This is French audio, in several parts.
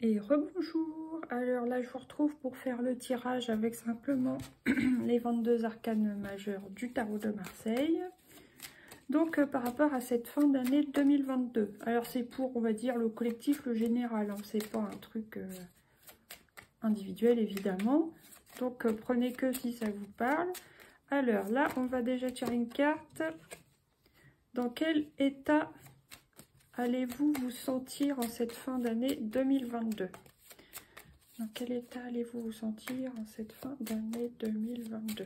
Et rebonjour. Alors là je vous retrouve pour faire le tirage avec simplement les 22 arcanes majeures du tarot de Marseille. Donc par rapport à cette fin d'année 2022. Alors c'est pour, on va dire, le collectif, le général, hein. C'est pas un truc individuel évidemment. Donc prenez que si ça vous parle. Alors là on va déjà tirer une carte. Dans quel état allez-vous vous sentir en cette fin d'année 2022? Dans quel état allez-vous vous sentir en cette fin d'année 2022?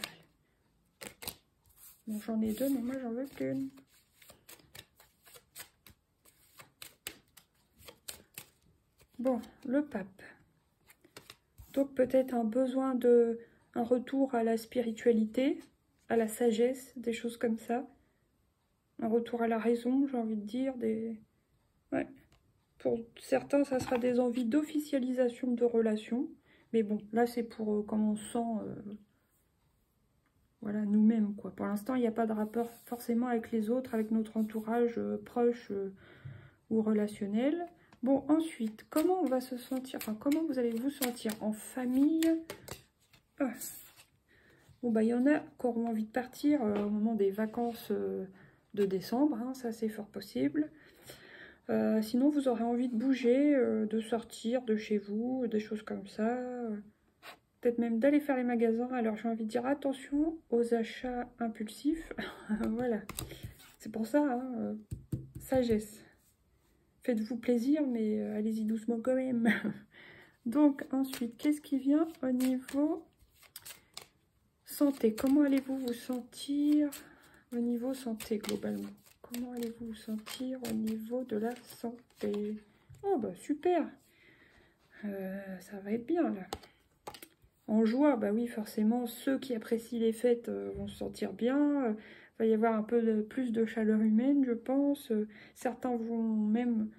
Bon, j'en ai deux, mais moi j'en veux qu'une. Bon, le pape. Donc peut-être un besoin de... un retour à la spiritualité, à la sagesse, des choses comme ça. Un retour à la raison, j'ai envie de dire, des... Ouais. Pour certains, ça sera des envies d'officialisation de relations. Mais bon, là, c'est pour comme on sent voilà, nous-mêmes, quoi. Pour l'instant, il n'y a pas de rapport forcément avec les autres, avec notre entourage proche ou relationnel. Bon, ensuite, comment on va se sentir, enfin, comment vous allez vous sentir en famille? Bon, bah, il y en a qui auront envie de partir au moment des vacances de décembre, hein, ça, c'est fort possible. Sinon, vous aurez envie de bouger, de sortir de chez vous, des choses comme ça. Peut-être même d'aller faire les magasins. Alors, j'ai envie de dire attention aux achats impulsifs. Voilà. C'est pour ça, hein, sagesse. Faites-vous plaisir, mais allez-y doucement quand même. Donc, ensuite, qu'est-ce qui vient au niveau santé? Comment allez-vous vous sentir au niveau santé, globalement? Comment allez-vous vous sentir au niveau de la santé? Oh, bah super! Ça va être bien, là. En joie, bah oui, forcément, ceux qui apprécient les fêtes vont se sentir bien. Il va y avoir un peu plus de chaleur humaine, je pense. Certains vont même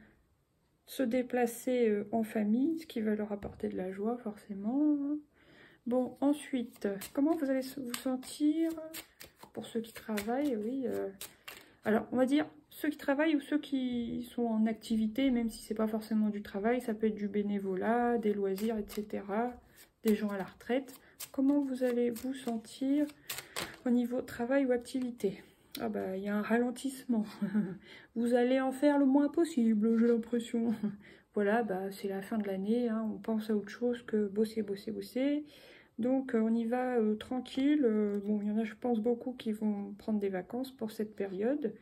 se déplacer en famille, ce qui va leur apporter de la joie, forcément. Bon, ensuite, comment vous allez vous sentir pour ceux qui travaillent? Oui, alors, on va dire, ceux qui travaillent ou ceux qui sont en activité, même si c'est pas forcément du travail, ça peut être du bénévolat, des loisirs, etc., des gens à la retraite. Comment vous allez vous sentir au niveau travail ou activité? Ah bah, il y a un ralentissement. Vous allez en faire le moins possible, j'ai l'impression. Voilà, bah, c'est la fin de l'année, hein, on pense à autre chose que bosser, bosser, bosser. Donc, on y va tranquille. Bon, il y en a, je pense, beaucoup qui vont prendre des vacances pour cette période.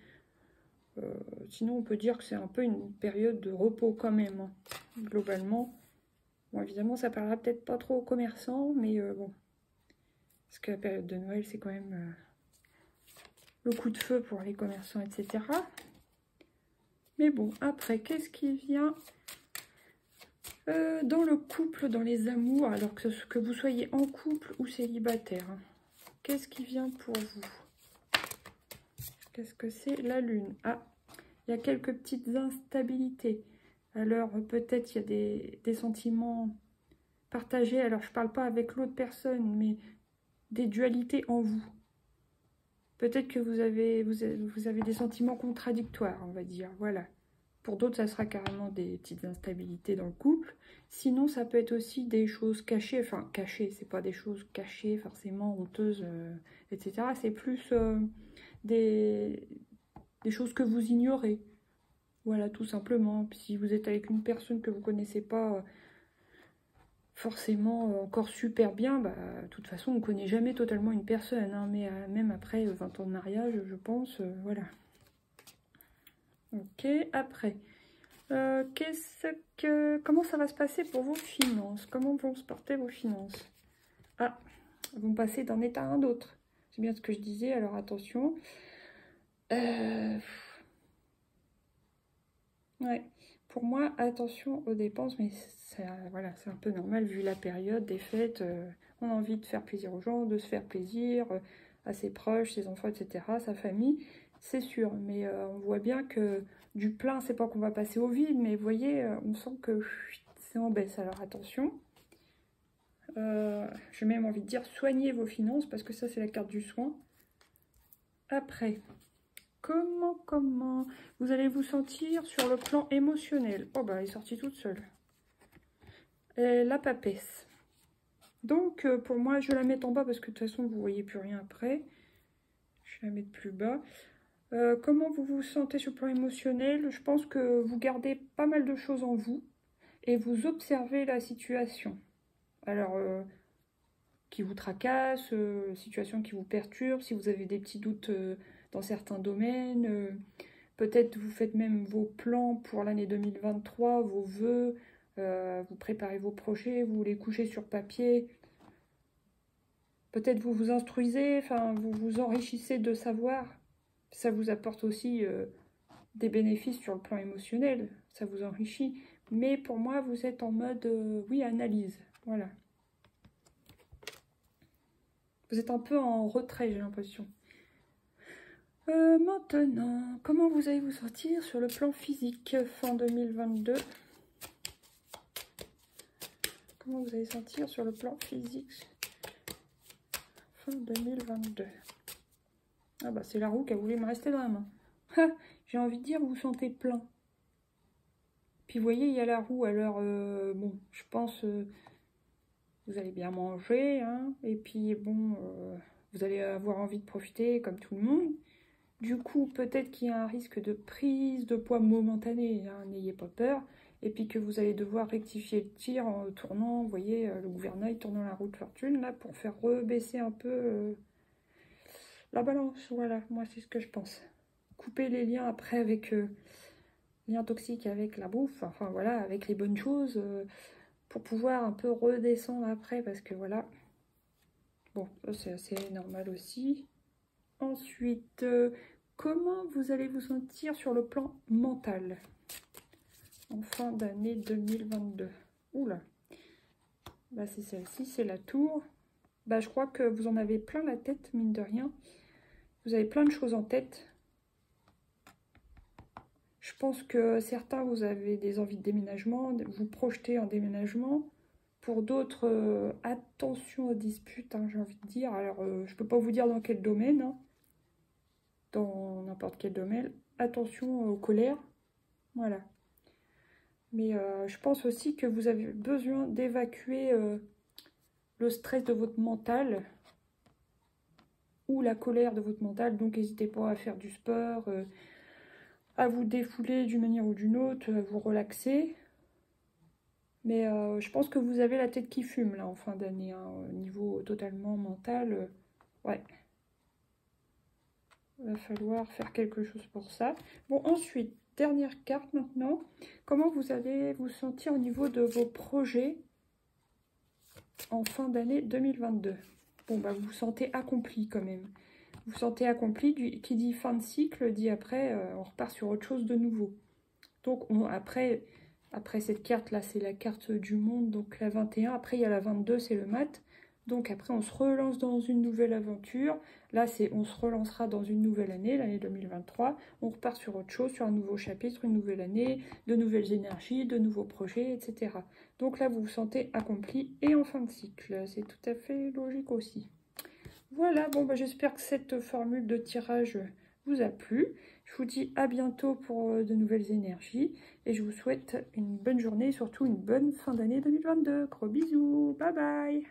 Sinon, on peut dire que c'est un peu une période de repos quand même, hein, globalement. Bon, évidemment, ça parlera peut-être pas trop aux commerçants, mais bon. Parce que la période de Noël, c'est quand même le coup de feu pour les commerçants, etc. Mais bon, après, qu'est-ce qui vient dans le couple, dans les amours, alors que vous soyez en couple ou célibataire, hein. Qu'est-ce qui vient pour vous? Qu'est-ce que c'est? La lune. Ah, il y a quelques petites instabilités. Alors, peut-être il y a des sentiments partagés. Alors, je ne parle pas avec l'autre personne, mais des dualités en vous. Peut-être que vous avez des sentiments contradictoires, on va dire. Voilà. Pour d'autres, ça sera carrément des petites instabilités dans le couple. Sinon, ça peut être aussi des choses cachées. Enfin, cachées, c'est pas des choses cachées, forcément honteuses, etc. C'est plus des choses que vous ignorez. Voilà, tout simplement. Si vous êtes avec une personne que vous ne connaissez pas forcément encore super bien, bah, de toute façon, on ne connaît jamais totalement une personne, hein, mais même après 20 ans de mariage, je pense, voilà. Ok, après, comment ça va se passer pour vos finances? Comment vont se porter vos finances? Ah, elles vont passer d'un état à un autre. C'est bien ce que je disais, alors attention. Ouais, pour moi, attention aux dépenses, mais voilà, c'est un peu normal vu la période des fêtes. On a envie de faire plaisir aux gens, de se faire plaisir à ses proches, ses enfants, etc., sa famille, c'est sûr. Mais on voit bien que du plein, c'est pas qu'on va passer au vide, mais vous voyez, on sent que c'est en baisse. Alors attention. J'ai même envie de dire soignez vos finances, parce que ça, c'est la carte du soin. Après... Comment vous allez vous sentir sur le plan émotionnel? Oh bah elle est sortie toute seule. et la papesse. Donc, pour moi, je la mets en bas parce que de toute façon, vous ne voyez plus rien après. Je vais la mettre plus bas. Comment vous vous sentez sur le plan émotionnel? Je pense que vous gardez pas mal de choses en vous et vous observez la situation. Alors, qui vous tracasse, situation qui vous perturbe, si vous avez des petits doutes dans certains domaines. Peut-être vous faites même vos plans pour l'année 2023, vos vœux, vous préparez vos projets, vous les couchez sur papier. Peut-être vous vous instruisez, enfin vous vous enrichissez de savoir. Ça vous apporte aussi des bénéfices sur le plan émotionnel, ça vous enrichit. Mais pour moi, vous êtes en mode, oui, analyse, voilà. Vous êtes un peu en retrait, j'ai l'impression. Maintenant, comment vous allez vous sortir sur le plan physique fin 2022? Comment vous allez sentir sur le plan physique fin 2022? Ah bah c'est la roue qui a voulu me rester dans la main. J'ai envie de dire, vous vous sentez plein. Puis vous voyez, il y a la roue, alors bon, je pense vous allez bien manger, hein, et puis bon, vous allez avoir envie de profiter comme tout le monde. Du coup, peut-être qu'il y a un risque de prise de poids momentané, hein, n'ayez pas peur. Et puis que vous allez devoir rectifier le tir en tournant, vous voyez, le gouvernail tournant la roue de fortune, là, pour faire rebaisser un peu la balance. Voilà, moi, c'est ce que je pense. Couper les liens après avec liens toxiques avec la bouffe, enfin voilà, avec les bonnes choses, pour pouvoir un peu redescendre après, parce que voilà. Bon, ça c'est assez normal aussi. Ensuite, comment vous allez vous sentir sur le plan mental en fin d'année 2022? Oula, bah c'est celle-ci, c'est la tour. Bah je crois que vous en avez plein la tête, mine de rien. Vous avez plein de choses en tête. Je pense que certains, vous avez des envies de déménagement, vous projetez en déménagement. Pour d'autres, attention aux disputes, hein, j'ai envie de dire. Alors, je ne peux pas vous dire dans quel domaine, hein, dans n'importe quel domaine. Attention aux colères, voilà. Mais je pense aussi que vous avez besoin d'évacuer le stress de votre mental ou la colère de votre mental. Donc, n'hésitez pas à faire du sport, à vous défouler d'une manière ou d'une autre, à vous relaxer. Mais je pense que vous avez la tête qui fume là en fin d'année, hein, au niveau totalement mental. Ouais. Il va falloir faire quelque chose pour ça. Bon, ensuite, dernière carte maintenant. Comment vous allez vous sentir au niveau de vos projets en fin d'année 2022? Bon, bah vous vous sentez accompli quand même. Vous vous sentez accompli, qui dit fin de cycle, dit après, on repart sur autre chose de nouveau. Donc, après cette carte-là, c'est la carte du monde, donc la 21. Après, il y a la 22, c'est le mat. Donc, après, on se relance dans une nouvelle aventure. Là, on se relancera dans une nouvelle année, l'année 2023. On repart sur autre chose, sur un nouveau chapitre, une nouvelle année, de nouvelles énergies, de nouveaux projets, etc. Donc là, vous vous sentez accompli et en fin de cycle. C'est tout à fait logique aussi. Voilà, bon, bah, j'espère que cette formule de tirage vous a plu. Je vous dis à bientôt pour de nouvelles énergies et je vous souhaite une bonne journée et surtout une bonne fin d'année 2022. Gros bisous, bye bye.